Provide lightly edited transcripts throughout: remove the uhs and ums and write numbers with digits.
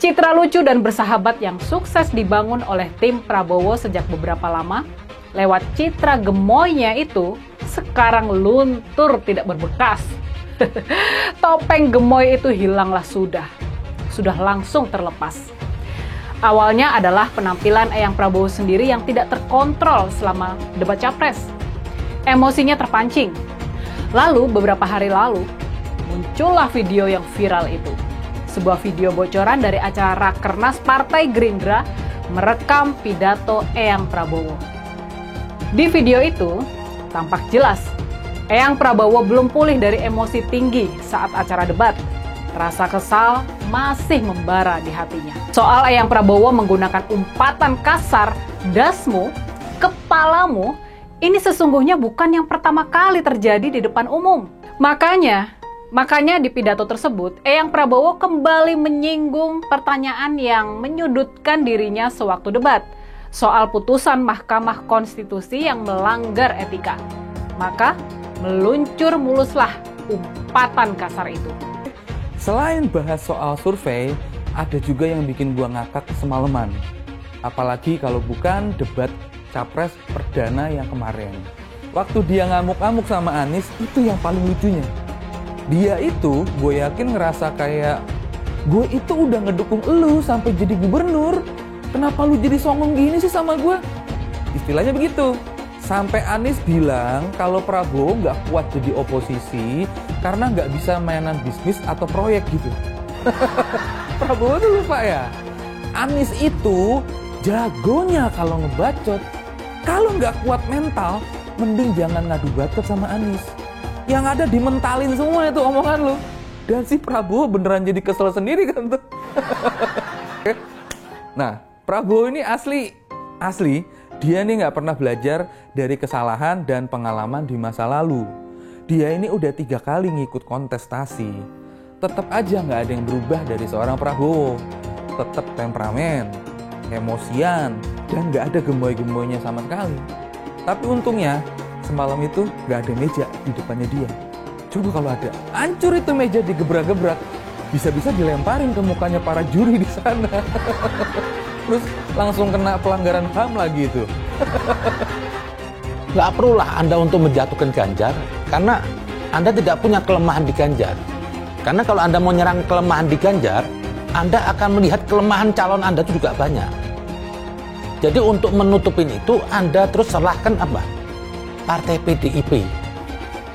Citra lucu dan bersahabat yang sukses dibangun oleh tim Prabowo sejak beberapa lama, lewat citra gemoynya itu, sekarang luntur tidak berbekas. Topeng gemoy itu hilanglah sudah langsung terlepas. Awalnya adalah penampilan Eyang Prabowo sendiri yang tidak terkontrol selama debat capres. Emosinya terpancing. Lalu beberapa hari lalu, muncullah video yang viral itu. Sebuah video bocoran dari acara Rakernas Partai Gerindra merekam pidato Eyang Prabowo. Di video itu, tampak jelas Eyang Prabowo belum pulih dari emosi tinggi saat acara debat. Rasa kesal masih membara di hatinya. Soal Eyang Prabowo menggunakan umpatan kasar, dasmu, kepalamu, ini sesungguhnya bukan yang pertama kali terjadi di depan umum. Makanya di pidato tersebut, Eyang Prabowo kembali menyinggung pertanyaan yang menyudutkan dirinya sewaktu debat soal putusan Mahkamah Konstitusi yang melanggar etika. Maka meluncur muluslah umpatan kasar itu. Selain bahas soal survei, ada juga yang bikin gua ngakak semalaman. Apalagi kalau bukan debat capres perdana yang kemarin. Waktu dia ngamuk-ngamuk sama Anies, itu yang paling lucunya. Dia itu, gue yakin ngerasa kayak, gue itu udah ngedukung elu sampai jadi gubernur. Kenapa lu jadi songong gini sih sama gue? Istilahnya begitu. Sampai Anies bilang kalau Prabowo nggak kuat jadi oposisi karena nggak bisa mainan bisnis atau proyek gitu. Prabowo tuh lupa ya. Anies itu jagonya kalau ngebacot. Kalau nggak kuat mental, mending jangan ngadu bacot sama Anies. Yang ada dimentalin semua itu omongan lu. Dan si Prabowo beneran jadi kesel sendiri kan tuh. Nah, Prabowo ini asli dia nih nggak pernah belajar dari kesalahan dan pengalaman di masa lalu. Dia ini udah 3 kali ngikut kontestasi. Tetap aja nggak ada yang berubah dari seorang Prabowo. Tetap temperamen, emosian, dan nggak ada gemoy-gemoynya sama sekali. Tapi untungnya semalam itu gak ada meja di depannya dia. Coba kalau ada, hancur itu meja digebrak-gebrak. Bisa-bisa dilemparin ke mukanya para juri di sana. Terus langsung kena pelanggaran HAM lagi itu. Gak perlulah Anda untuk menjatuhkan Ganjar, karena Anda tidak punya kelemahan di Ganjar. Karena kalau Anda mau nyerang kelemahan di Ganjar, Anda akan melihat kelemahan calon Anda itu juga banyak. Jadi untuk menutupin itu, Anda terus serahkan apa? Partai PDIP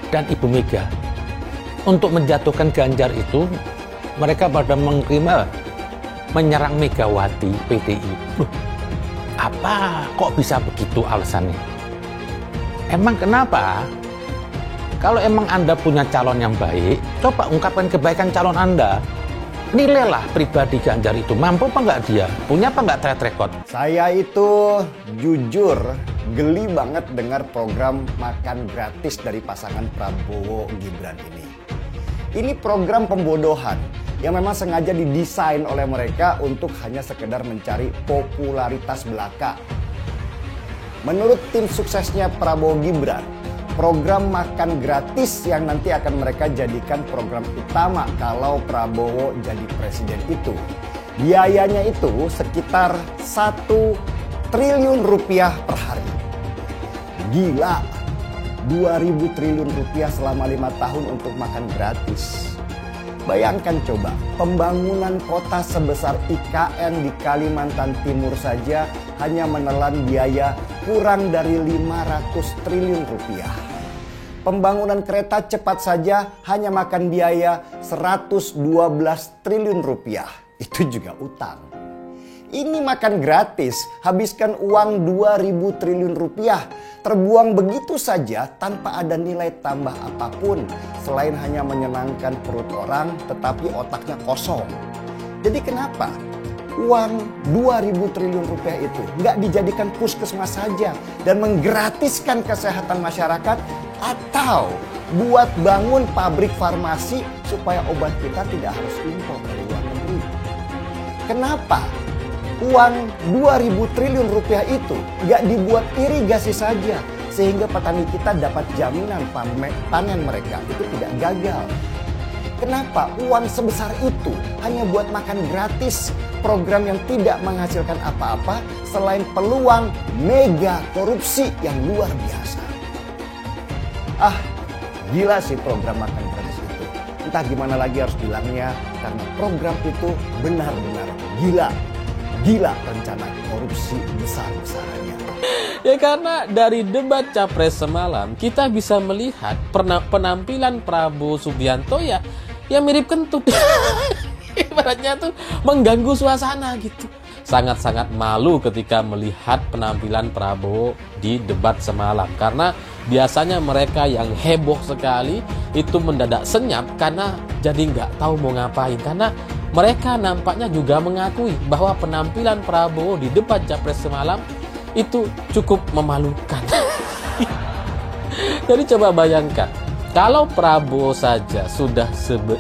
dan Ibu Mega. Untuk menjatuhkan Ganjar itu, mereka pada menyerang Megawati PDI. Apa kok bisa begitu alasannya? Emang kenapa? Kalau emang Anda punya calon yang baik, coba ungkapkan kebaikan calon Anda. Nilailah pribadi Ganjar itu, mampu apa nggak dia? Punya apa nggak track record? Saya itu jujur geli banget dengar program makan gratis dari pasangan Prabowo Gibran ini. Ini program pembodohan yang memang sengaja didesain oleh mereka untuk hanya sekedar mencari popularitas belaka. Menurut tim suksesnya Prabowo Gibran, program makan gratis yang nanti akan mereka jadikan program utama kalau Prabowo jadi presiden itu, biayanya itu sekitar 1 triliun rupiah per hari. Gila, 2.000 triliun rupiah selama 5 tahun untuk makan gratis. Bayangkan coba, pembangunan kota sebesar IKN di Kalimantan Timur saja hanya menelan biaya kurang dari 500 triliun rupiah. Pembangunan kereta cepat saja hanya makan biaya 112 triliun rupiah. Itu juga utang. Ini makan gratis, habiskan uang 2.000 triliun rupiah, terbuang begitu saja tanpa ada nilai tambah apapun, selain hanya menyenangkan perut orang tetapi otaknya kosong. Jadi kenapa uang 2.000 triliun rupiah itu nggak dijadikan puskesmas saja dan menggratiskan kesehatan masyarakat, atau buat bangun pabrik farmasi supaya obat kita tidak harus impor dari luar negeri? Kenapa uang 2.000 triliun rupiah itu nggak dibuat irigasi saja sehingga petani kita dapat jaminan panen mereka itu tidak gagal? Kenapa uang sebesar itu hanya buat makan gratis, program yang tidak menghasilkan apa-apa selain peluang mega korupsi yang luar biasa. Gila sih program makan gratis itu. Entah gimana lagi harus bilangnya, karena program itu benar-benar gila. Gila rencana korupsi besar-besarannya. Ya karena dari debat Capres semalam kita bisa melihat penampilan Prabowo Subianto ya mirip kentut. Ibaratnya tuh mengganggu suasana gitu. Sangat-sangat malu ketika melihat penampilan Prabowo di debat semalam. Karena biasanya mereka yang heboh sekali itu mendadak senyap karena jadi nggak tahu mau ngapain. Karena mereka nampaknya juga mengakui bahwa penampilan Prabowo di debat Capres semalam itu cukup memalukan. Jadi coba bayangkan, kalau Prabowo saja sudah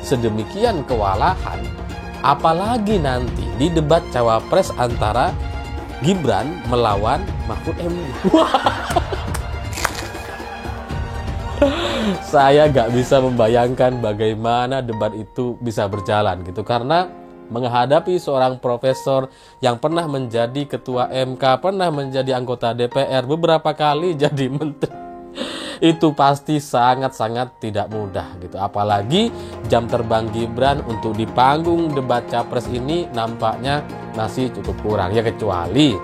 sedemikian kewalahan, apalagi nanti di debat Cawapres antara Gibran melawan Mahfud MD. Saya gak bisa membayangkan bagaimana debat itu bisa berjalan gitu. Karena menghadapi seorang profesor yang pernah menjadi ketua MK, pernah menjadi anggota DPR, beberapa kali jadi menteri, itu pasti sangat-sangat tidak mudah gitu. Apalagi jam terbang Gibran untuk di panggung debat Capres ini nampaknya masih cukup kurang. Ya kecuali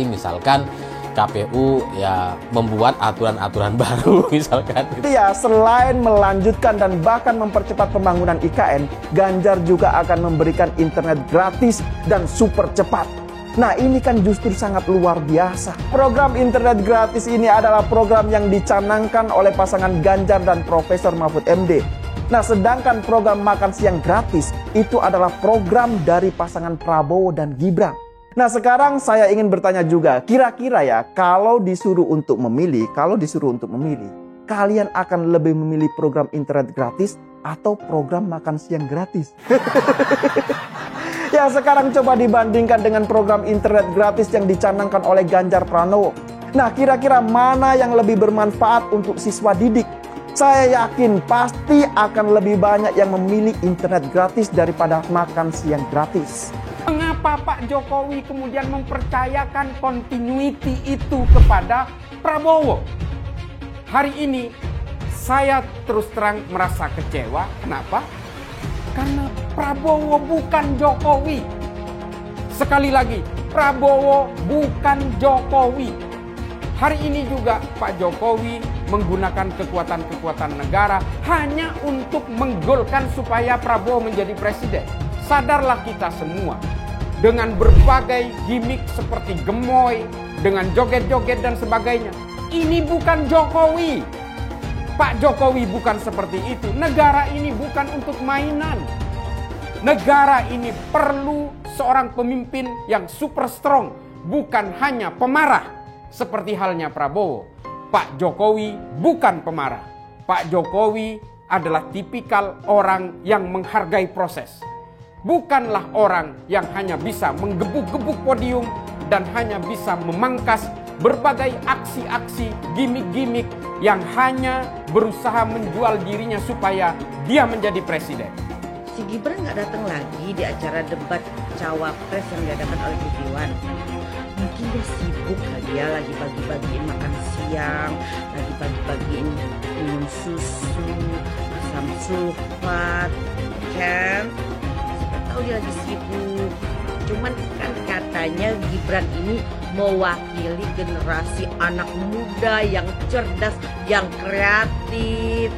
misalkan KPU ya membuat aturan-aturan baru misalkan. Ya, selain melanjutkan dan bahkan mempercepat pembangunan IKN, Ganjar juga akan memberikan internet gratis dan super cepat. Nah, ini kan justru sangat luar biasa. Program internet gratis ini adalah program yang dicanangkan oleh pasangan Ganjar dan Profesor Mahfud MD. Nah, sedangkan program makan siang gratis itu adalah program dari pasangan Prabowo dan Gibran. Nah, sekarang saya ingin bertanya juga, kira-kira ya, kalau disuruh untuk memilih, kalian akan lebih memilih program internet gratis atau program makan siang gratis? Ya, sekarang coba dibandingkan dengan program internet gratis yang dicanangkan oleh Ganjar Pranowo. Nah, kira-kira mana yang lebih bermanfaat untuk siswa didik? Saya yakin pasti akan lebih banyak yang memilih internet gratis daripada makan siang gratis. Mengapa Pak Jokowi kemudian mempercayakan continuity itu kepada Prabowo? Hari ini saya terus terang merasa kecewa. Kenapa? Karena Prabowo bukan Jokowi. Sekali lagi, Prabowo bukan Jokowi. Hari ini juga Pak Jokowi menggunakan kekuatan-kekuatan negara hanya untuk menggolkan supaya Prabowo menjadi presiden. Sadarlah kita semua, dengan berbagai gimmick seperti gemoy, dengan joget-joget dan sebagainya. Ini bukan Jokowi. Pak Jokowi bukan seperti itu. Negara ini bukan untuk mainan. Negara ini perlu seorang pemimpin yang super strong, bukan hanya pemarah. Seperti halnya Prabowo. Pak Jokowi bukan pemarah. Pak Jokowi adalah tipikal orang yang menghargai proses. Bukanlah orang yang hanya bisa menggebuk-gebuk podium dan hanya bisa memangkas berbagai aksi-aksi, gimmick-gimmick yang hanya berusaha menjual dirinya supaya dia menjadi presiden. Si Gibran nggak datang lagi di acara debat Cawapres yang diadakan oleh TV One. Mungkin dia sibuk kali ya, lagi bagi-bagiin makan siang, lagi bagi-bagiin minum susu, asam sulfat, kan? Dia lagi sibuk. Cuman kan katanya Gibran ini mewakili generasi anak muda yang cerdas, yang kreatif,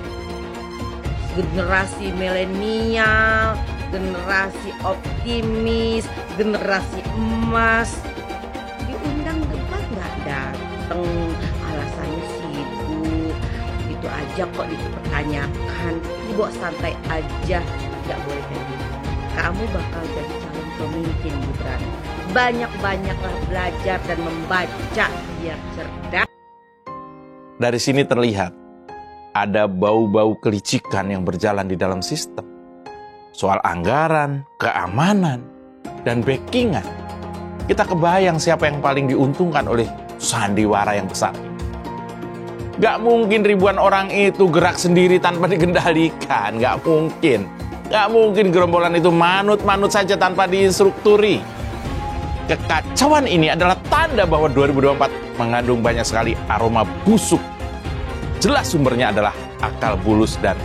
generasi milenial, generasi optimis, generasi emas. Diundang debat nggak dateng, alasannya sibuk. Itu aja kok dipertanyakan. Dibawa santai aja, nggak boleh kayak gitu. Kamu bakal jadi calon pemimpin, Gibran. Banyak-banyaklah belajar dan membaca biar cerdas. Dari sini terlihat ada bau-bau kelicikan yang berjalan di dalam sistem. Soal anggaran, keamanan, dan backingan. Kita kebayang siapa yang paling diuntungkan oleh sandiwara yang besar ini. Nggak mungkin ribuan orang itu gerak sendiri tanpa dikendalikan. Nggak mungkin. Nggak mungkin gerombolan itu manut-manut saja tanpa diinstrukturi. Kekacauan ini adalah tanda bahwa 2024 mengandung banyak sekali aroma busuk. Jelas sumbernya adalah akal bulus dan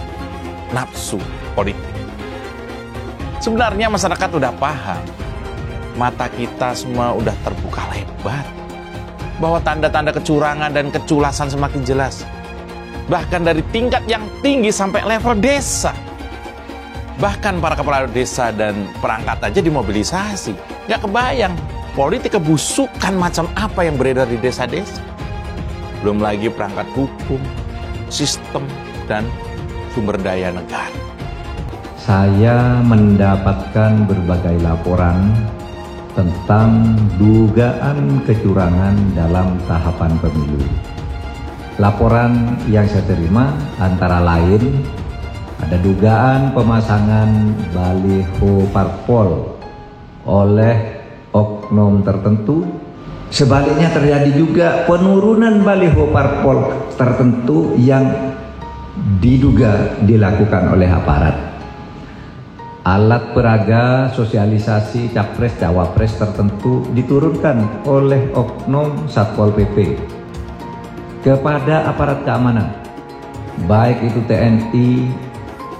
nafsu politik. Sebenarnya masyarakat udah paham. Mata kita semua udah terbuka lebar. Bahwa tanda-tanda kecurangan dan keculasan semakin jelas. Bahkan dari tingkat yang tinggi sampai level desa. Bahkan para kepala desa dan perangkat aja dimobilisasi. Gak kebayang politik kebusukan macam apa yang beredar di desa-desa. Belum lagi perangkat hukum, sistem, dan sumber daya negara. Saya mendapatkan berbagai laporan tentang dugaan kecurangan dalam tahapan pemilu. Laporan yang saya terima antara lain ada dugaan pemasangan baliho parpol oleh oknum tertentu. Sebaliknya terjadi juga penurunan baliho parpol tertentu yang diduga dilakukan oleh aparat. Alat peraga sosialisasi capres-cawapres tertentu diturunkan oleh oknum Satpol PP kepada aparat keamanan, baik itu TNI,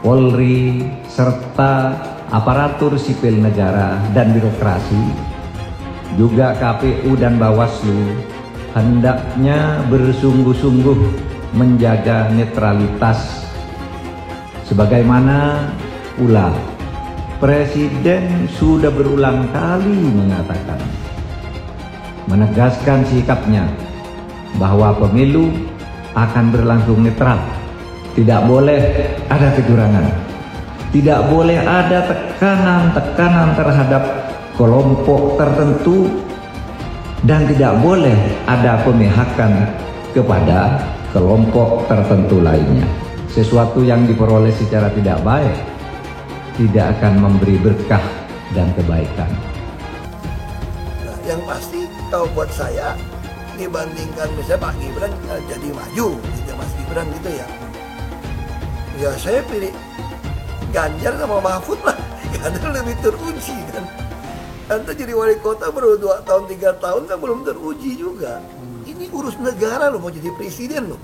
Polri, serta aparatur sipil negara dan birokrasi, juga KPU dan Bawaslu, hendaknya bersungguh-sungguh menjaga netralitas. Sebagaimana pula Presiden sudah berulang kali mengatakan, menegaskan sikapnya bahwa pemilu akan berlangsung netral. Tidak boleh ada kecurangan. Tidak boleh ada tekanan-tekanan terhadap kelompok tertentu. Dan tidak boleh ada pemihakan kepada kelompok tertentu lainnya. Sesuatu yang diperoleh secara tidak baik tidak akan memberi berkah dan kebaikan. Nah, yang pasti kalau buat saya dibandingkan misalnya Pak Gibran jadi maju gitu Mas Gibran gitu ya. Ya saya pilih Ganjar sama Mahfud lah, karena lebih teruji kan. Anda jadi wali kota baru 2 tahun 3 tahun kan belum teruji juga. Ini urus negara loh, mau jadi presiden loh.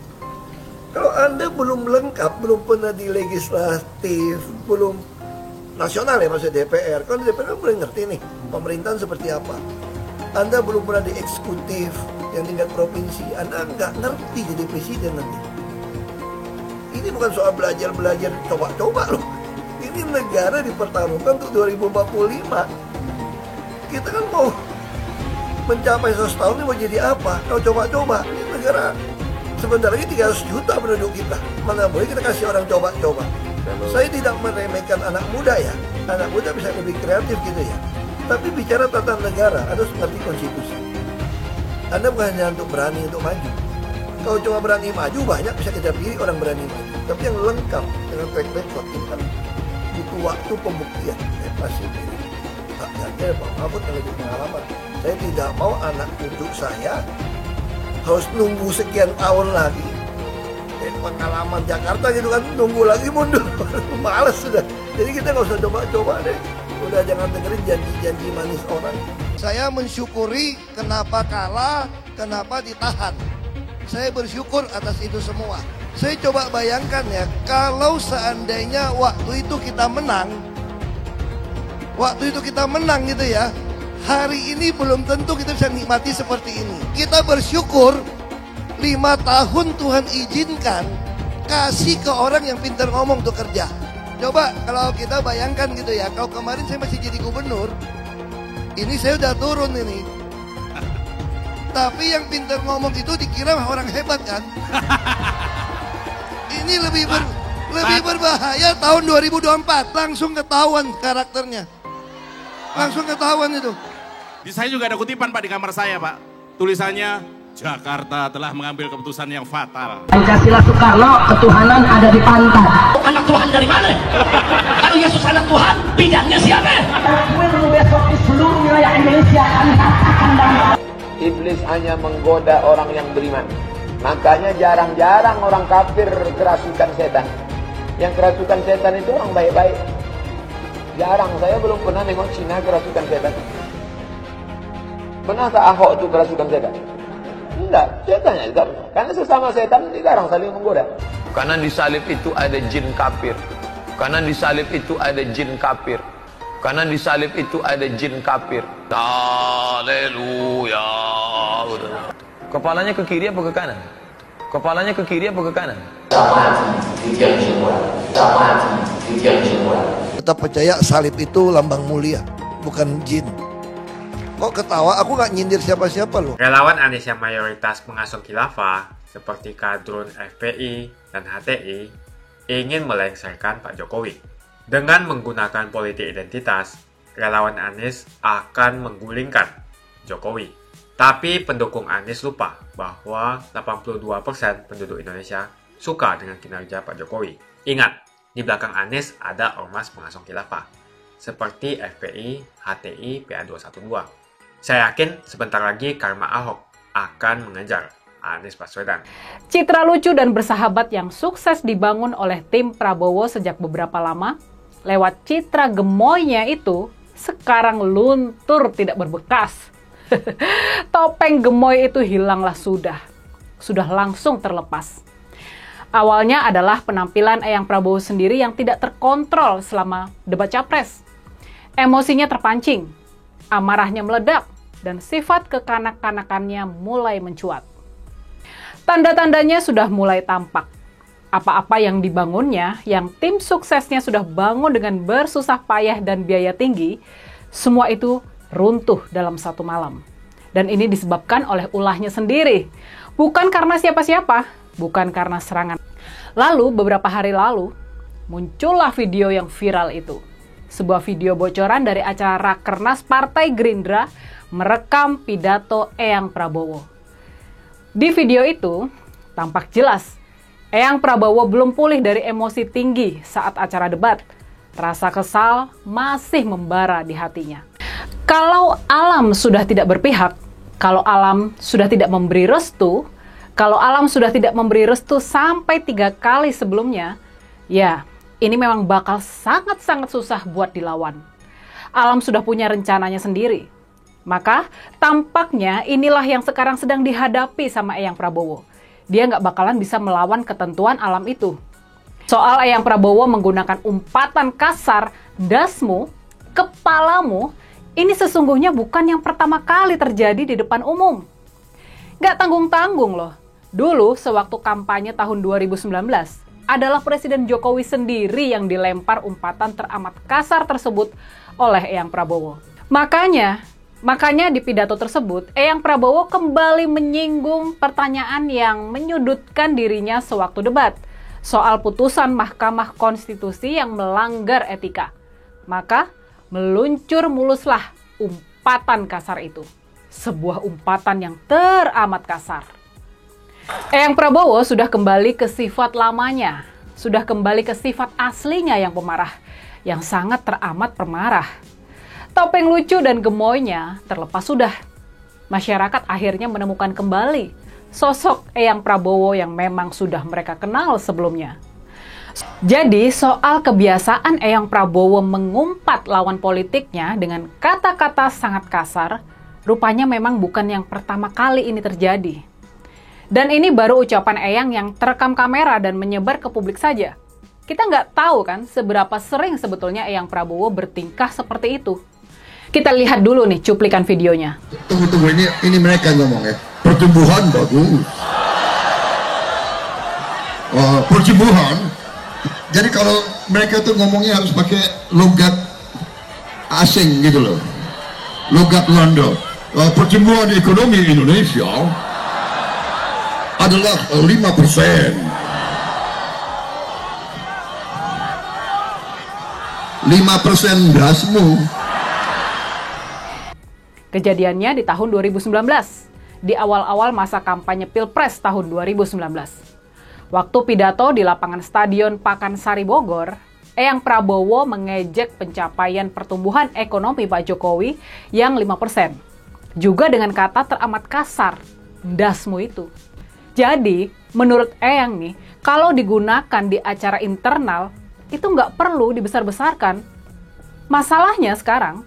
Kalau Anda belum lengkap, belum pernah di legislatif, belum nasional ya maksudnya DPR, kan DPR kan boleh ngerti nih pemerintahan seperti apa. Anda belum pernah di eksekutif yang tingkat provinsi, Anda nggak ngerti jadi presiden nanti. Ini bukan soal belajar coba-coba loh. Ini negara dipertaruhkan untuk 2045. Kita kan mau mencapai 100 tahun ini mau jadi apa? Kalau coba-coba, ini negara sebentar lagi 300 juta penduduk kita. Mana boleh kita kasih orang coba-coba. Saya tidak meremehkan anak muda ya. Anak muda bisa lebih kreatif gitu ya. Tapi bicara tata negara, Anda harus mengerti konstitusi. Anda bukan hanya untuk berani untuk maju. Kalau cuma berani maju, banyak bisa kita pilih orang berani maju. Tapi yang lengkap dengan track record ini kan butuh waktu pembuktian. Saya pasti pilih Pak Ganjar, Pak Mahfud yang lebih pengalaman. Saya tidak mau anak cucu saya harus nunggu sekian tahun lagi. Pengalaman Jakarta gitu kan, nunggu lagi mundur. Males sudah. Jadi kita nggak usah coba-coba deh. Udah jangan dengerin janji-janji manis orang. Saya mensyukuri kenapa kalah, kenapa ditahan. Saya bersyukur atas itu semua. Saya coba bayangkan ya, kalau seandainya waktu itu kita menang gitu ya, hari ini belum tentu kita bisa nikmati seperti ini. Kita bersyukur 5 tahun Tuhan izinkan kasih ke orang yang pintar ngomong untuk kerja. Coba kalau kita bayangkan gitu ya, kalau kemarin saya masih jadi gubernur, ini saya udah turun ini. Tapi yang pintar ngomong itu dikira orang hebat kan? Ini lebih berbahaya tahun 2024, langsung ketahuan karakternya. Langsung ketahuan itu. Di saya juga ada kutipan Pak di kamar saya Pak. Tulisannya, Jakarta telah mengambil keputusan yang fatal. Pancasila Soekarno, ketuhanan ada di pantat. Anak Tuhan dari mana? Kalau Yesus anak Tuhan, bidangnya siapa? Besok di seluruh wilayah Indonesia akan katakan dan Iblis hanya menggoda orang yang beriman. Makanya jarang-jarang orang kafir kerasukan setan. Yang kerasukan setan itu orang baik-baik. Jarang, saya belum pernah nengok Cina kerasukan setan. Pernah tak Ahok itu kerasukan setan? Enggak, setannya juga pernah. Karena sesama setan dilarang saling menggoda. Karena di salib itu ada jin kafir. Karena di salib itu ada jin kafir. Karena di salib itu ada jin kafir. Haleluya. Kepalanya ke kiri apa ke kanan? Kepalanya ke kiri apa ke kanan? Kita percaya salib itu lambang mulia, bukan jin. Kok ketawa? Aku nggak nyindir siapa-siapa loh. Relawan Anies yang mayoritas pengasuh khilafah, seperti kadrun FPI dan HTI, ingin melengsarkan Pak Jokowi. Dengan menggunakan politik identitas, relawan Anies akan menggulingkan Jokowi. Tapi pendukung Anies lupa bahwa 82% penduduk Indonesia suka dengan kinerja Pak Jokowi. Ingat, di belakang Anies ada ormas pengasuh khilafah, seperti FPI, HTI, PA212. Saya yakin sebentar lagi karma Ahok akan mengejar Anies Baswedan. Citra lucu dan bersahabat yang sukses dibangun oleh tim Prabowo sejak beberapa lama, lewat citra gemoynya itu, sekarang luntur tidak berbekas. Topeng gemoy itu hilanglah sudah langsung terlepas. Awalnya adalah penampilan Eyang Prabowo sendiri yang tidak terkontrol selama debat capres. Emosinya terpancing, amarahnya meledak, dan sifat kekanak-kanakannya mulai mencuat. Tanda-tandanya sudah mulai tampak. Apa-apa yang dibangunnya, yang tim suksesnya sudah bangun dengan bersusah payah dan biaya tinggi, semua itu runtuh dalam satu malam. Dan ini disebabkan oleh ulahnya sendiri. Bukan karena siapa-siapa, bukan karena serangan. Lalu, beberapa hari lalu, muncullah video yang viral itu. Sebuah video bocoran dari acara Rakernas Partai Gerindra merekam pidato Eyang Prabowo. Di video itu, tampak jelas Eyang Prabowo belum pulih dari emosi tinggi saat acara debat. Rasa kesal masih membara di hatinya. Kalau alam sudah tidak berpihak, kalau alam sudah tidak memberi restu, kalau alam sudah tidak memberi restu sampai 3 kali sebelumnya, ya ini memang bakal sangat-sangat susah buat dilawan. Alam sudah punya rencananya sendiri. Maka tampaknya inilah yang sekarang sedang dihadapi sama Eyang Prabowo. Dia nggak bakalan bisa melawan ketentuan alam itu. Soal Eyang Prabowo menggunakan umpatan kasar, dasmu, kepalamu, ini sesungguhnya bukan yang pertama kali terjadi di depan umum. Nggak tanggung-tanggung loh. Dulu sewaktu kampanye tahun 2019, adalah Presiden Jokowi sendiri yang dilempar umpatan teramat kasar tersebut oleh Eyang Prabowo. Makanya di pidato tersebut, Eyang Prabowo kembali menyinggung pertanyaan yang menyudutkan dirinya sewaktu debat soal putusan Mahkamah Konstitusi yang melanggar etika. Maka meluncur muluslah umpatan kasar itu. Sebuah umpatan yang teramat kasar. Eyang Prabowo sudah kembali ke sifat lamanya. Sudah kembali ke sifat aslinya yang pemarah. Yang sangat teramat pemarah. Topeng lucu dan gemoynya terlepas sudah. Masyarakat akhirnya menemukan kembali sosok Eyang Prabowo yang memang sudah mereka kenal sebelumnya. Jadi soal kebiasaan Eyang Prabowo mengumpat lawan politiknya dengan kata-kata sangat kasar, rupanya memang bukan yang pertama kali ini terjadi. Dan ini baru ucapan Eyang yang terekam kamera dan menyebar ke publik saja. Kita nggak tahu kan seberapa sering sebetulnya Eyang Prabowo bertingkah seperti itu. Kita lihat dulu nih cuplikan videonya. Tunggu, ini mereka ngomong ya. Pertumbuhan bagus. Pertumbuhan. Jadi kalau mereka tuh ngomongnya harus pakai logat asing gitu loh. Logat Belanda. Pertumbuhan ekonomi Indonesia adalah 5%. 5% dasmu. Kejadiannya di tahun 2019, di awal-awal masa kampanye Pilpres tahun 2019. Waktu pidato di lapangan Stadion Pakansari Bogor, Eyang Prabowo mengejek pencapaian pertumbuhan ekonomi Pak Jokowi yang 5%. Juga dengan kata teramat kasar, dasmu itu. Jadi, menurut Eyang nih, kalau digunakan di acara internal, itu nggak perlu dibesar-besarkan. Masalahnya sekarang,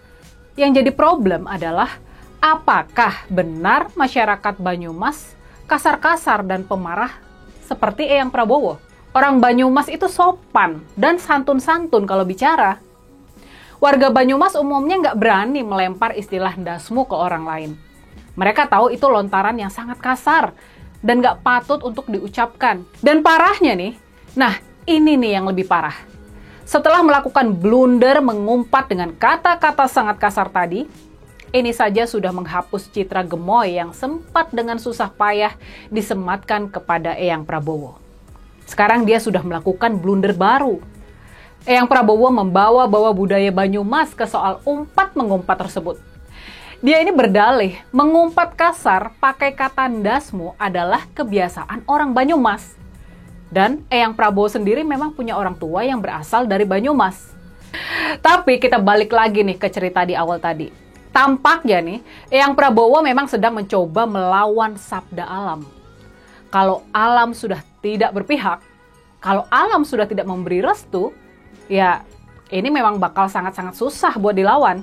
yang jadi problem adalah apakah benar masyarakat Banyumas kasar-kasar dan pemarah seperti Eyang Prabowo? Orang Banyumas itu sopan dan santun-santun kalau bicara. Warga Banyumas umumnya nggak berani melempar istilah ndasmu ke orang lain. Mereka tahu itu lontaran yang sangat kasar dan nggak patut untuk diucapkan. Dan parahnya nih, nah ini nih yang lebih parah. Setelah melakukan blunder mengumpat dengan kata-kata sangat kasar tadi, ini saja sudah menghapus citra gemoy yang sempat dengan susah payah disematkan kepada Eyang Prabowo. Sekarang dia sudah melakukan blunder baru. Eyang Prabowo membawa-bawa budaya Banyumas ke soal umpat-mengumpat tersebut. Dia ini berdalih, mengumpat kasar pakai kata ndasmu adalah kebiasaan orang Banyumas. Dan Eyang Prabowo sendiri memang punya orang tua yang berasal dari Banyumas. Tapi kita balik lagi nih ke cerita di awal tadi. Tampaknya nih, Eyang Prabowo memang sedang mencoba melawan sabda alam. Kalau alam sudah tidak berpihak, kalau alam sudah tidak memberi restu, ya ini memang bakal sangat-sangat susah buat dilawan.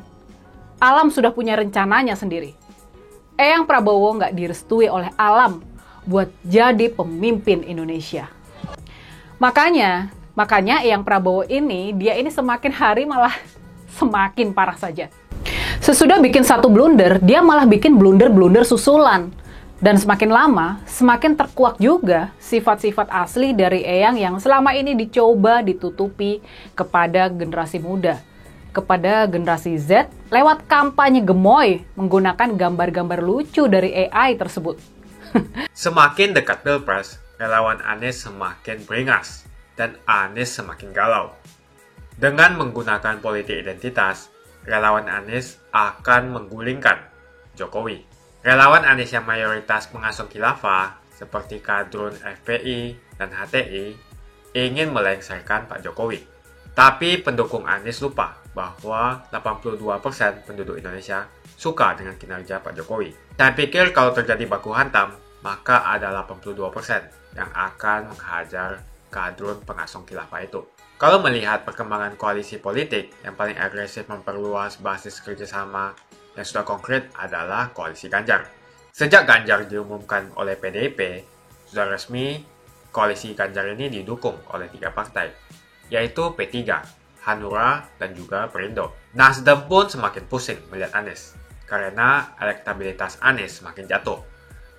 Alam sudah punya rencananya sendiri. Eyang Prabowo nggak direstui oleh alam buat jadi pemimpin Indonesia. Makanya Eyang Prabowo dia ini semakin hari malah semakin parah saja. Sesudah bikin satu blunder, dia malah bikin blunder-blunder susulan. Dan semakin lama, semakin terkuak juga sifat-sifat asli dari Eyang yang selama ini dicoba ditutupi kepada generasi muda, kepada generasi Z lewat kampanye gemoy menggunakan gambar-gambar lucu dari AI tersebut. Semakin dekat Pilpres, relawan Anies semakin beringas dan Anies semakin galau. Dengan menggunakan politik identitas, relawan Anies akan menggulingkan Jokowi. Relawan Anies yang mayoritas mengasuh khilafah, seperti kadrun FPI dan HTI, ingin melengsarkan Pak Jokowi. Tapi pendukung Anies lupa bahwa 82% penduduk Indonesia suka dengan kinerja Pak Jokowi. Saya pikir kalau terjadi baku hantam, maka ada 82% yang akan menghajar kadrun pengasong khilafah itu. Kalau melihat perkembangan koalisi politik yang paling agresif memperluas basis kerjasama yang sudah konkret adalah koalisi Ganjar. Sejak Ganjar diumumkan oleh PDIP, sudah resmi koalisi Ganjar ini didukung oleh 3 partai, yaitu P3, Hanura, dan juga Perindo. Nasdem pun semakin pusing melihat Anies, karena elektabilitas Anies semakin jatuh.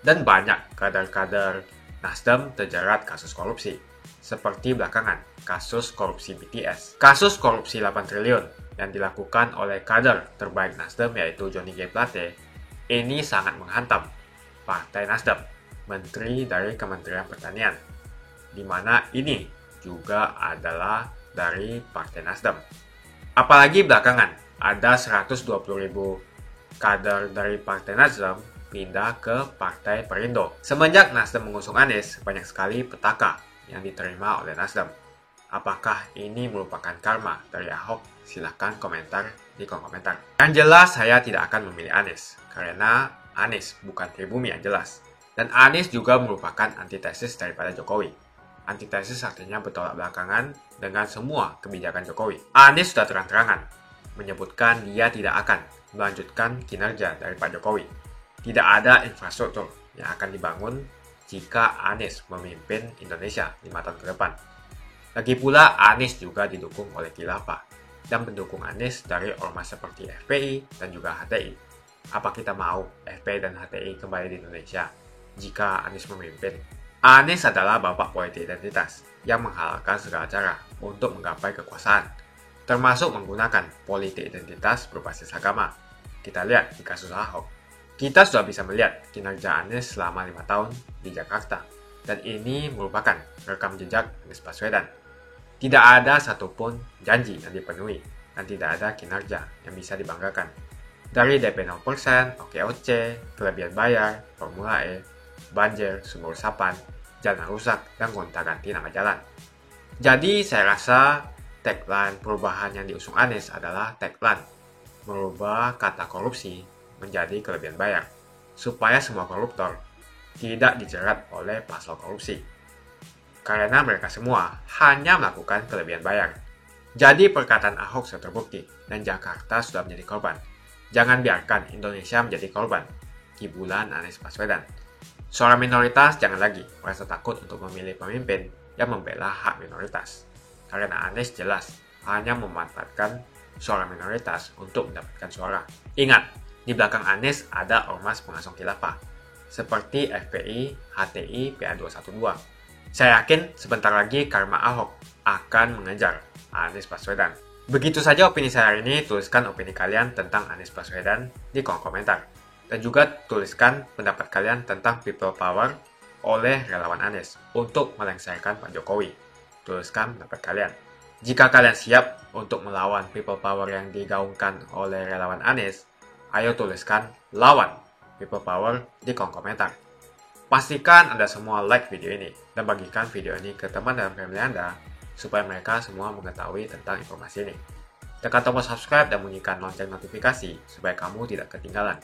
Dan banyak kader-kader Nasdem terjerat kasus korupsi, seperti belakangan kasus korupsi BTS. Kasus korupsi 8 triliun yang dilakukan oleh kader terbaik Nasdem yaitu Johnny G. Plate ini sangat menghantam Partai Nasdem, menteri dari Kementerian Pertanian, di mana ini juga adalah dari Partai Nasdem. Apalagi belakangan ada 120.000 kader dari Partai Nasdem pindah ke Partai Perindo. Semenjak Nasdem mengusung Anies, banyak sekali petaka yang diterima oleh Nasdem. Apakah ini merupakan karma dari Ahok? Silahkan komentar di kolom komentar. Yang jelas saya tidak akan memilih Anies, karena Anies bukan pribumi yang jelas. Dan Anies juga merupakan antitesis daripada Jokowi. Antitesis artinya bertolak belakangan dengan semua kebijakan Jokowi. Anies sudah terang-terangan menyebutkan dia tidak akan melanjutkan kinerja dari Pak Jokowi. Tidak ada infrastruktur yang akan dibangun jika Anies memimpin Indonesia 5 tahun ke depan. Lagi pula Anies juga didukung oleh khilafah dan pendukung Anies dari ormas seperti FPI dan juga HTI. Apa kita mau FPI dan HTI kembali di Indonesia jika Anies memimpin? Anies adalah bapak politik identitas yang menghalalkan segala cara untuk menggapai kekuasaan, termasuk menggunakan politik identitas berbasis agama. Kita lihat di kasus Ahok. Kita sudah bisa melihat kinerja Anies selama 5 tahun di Jakarta, dan ini merupakan rekam jejak Anies Baswedan. Tidak ada satupun janji yang dipenuhi, dan tidak ada kinerja yang bisa dibanggakan. Dari DP 0%, OKOC, kelebihan bayar, Formula E, banjir, sumur resapan, jalan rusak, dan gonta-ganti nama jalan. Jadi saya rasa tagline perubahan yang diusung Anies adalah tagline merubah kata korupsi menjadi kelebihan bayar, supaya semua koruptor tidak dijerat oleh pasal korupsi. Karena mereka semua hanya melakukan kelebihan bayar. Jadi perkataan Ahok sudah terbukti dan Jakarta sudah menjadi korban. Jangan biarkan Indonesia menjadi korban kibulan Anies Baswedan. Suara minoritas jangan lagi merasa takut untuk memilih pemimpin yang membela hak minoritas. Karena Anies jelas hanya memanfaatkan suara minoritas untuk mendapatkan suara. Ingat, di belakang Anies ada ormas pengasong khilafah seperti FPI, HTI, PA212. Saya yakin sebentar lagi karma Ahok akan mengejar Anies Baswedan. Begitu saja opini saya hari ini. Tuliskan opini kalian tentang Anies Baswedan di kolom komentar. Dan juga tuliskan pendapat kalian tentang people power oleh relawan Anies untuk melengsarkan Pak Jokowi. Tuliskan pendapat kalian. Jika kalian siap untuk melawan people power yang digaungkan oleh relawan Anies, ayo tuliskan lawan people power di kolom komentar. Pastikan Anda semua like video ini dan bagikan video ini ke teman dan family Anda supaya mereka semua mengetahui tentang informasi ini. Tekan tombol subscribe dan bunyikan lonceng notifikasi supaya kamu tidak ketinggalan.